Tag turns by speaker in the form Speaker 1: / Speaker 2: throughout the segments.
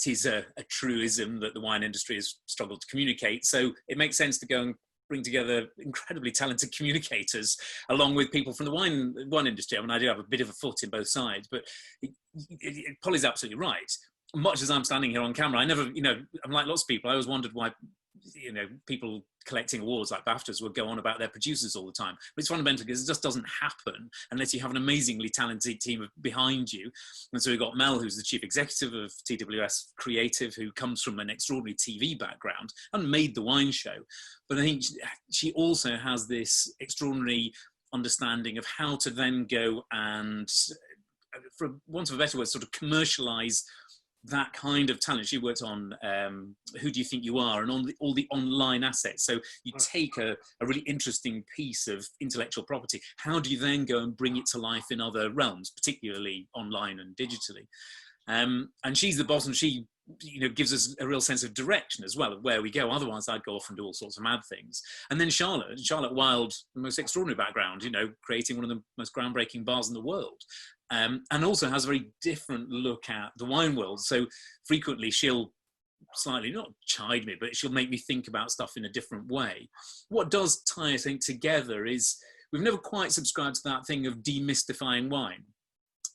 Speaker 1: it is a truism that the wine industry has struggled to communicate. So it makes sense to go and bring together incredibly talented communicators along with people from the wine industry. I mean, I do have a bit of a foot in both sides, but Polly's absolutely right. Much as I'm standing here on camera, I never, I'm like lots of people, I always wondered why, people collecting awards like BAFTAs would go on about their producers all the time. But it's fundamental because it just doesn't happen unless you have an amazingly talented team behind you. And so we've got Mel, who's the chief executive of TWS Creative, who comes from an extraordinary TV background and made the wine show. But I think she also has this extraordinary understanding of how to then go and, for want of a better word, sort of commercialize that kind of talent. She worked on Who Do You Think You Are and on all the online assets. So you take a really interesting piece of intellectual property. How do you then go and bring it to life in other realms, particularly online and digitally? And she's the boss, and she gives us a real sense of direction as well of where we go. Otherwise, I'd go off and do all sorts of mad things. And then Charlotte Wild, the most extraordinary background, creating one of the most groundbreaking bars in the world. And also has a very different look at the wine world. So frequently she'll slightly, not chide me, but she'll make me think about stuff in a different way. What does tie, I think, together is we've never quite subscribed to that thing of demystifying wine.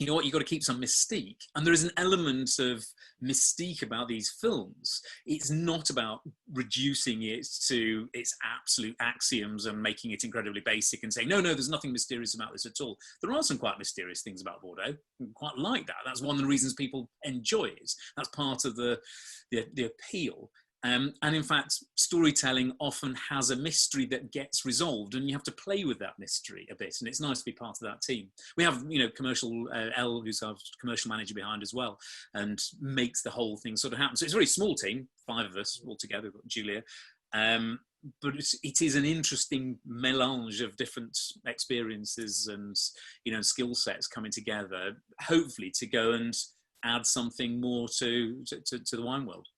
Speaker 1: You know what, you've got to keep some mystique. And there is an element of mystique about these films. It's not about reducing it to its absolute axioms and making it incredibly basic and saying, no, there's nothing mysterious about this at all. There are some quite mysterious things about Bordeaux. I quite like that. That's one of the reasons people enjoy it. That's part of the appeal. And in fact, storytelling often has a mystery that gets resolved, and you have to play with that mystery a bit. And it's nice to be part of that team. We have, commercial Elle, who's our commercial manager behind as well, and makes the whole thing sort of happen. So it's a very small team, 5 of us all together. We've got Julia. But it is an interesting melange of different experiences and, skill sets coming together, hopefully to go and add something more to the wine world.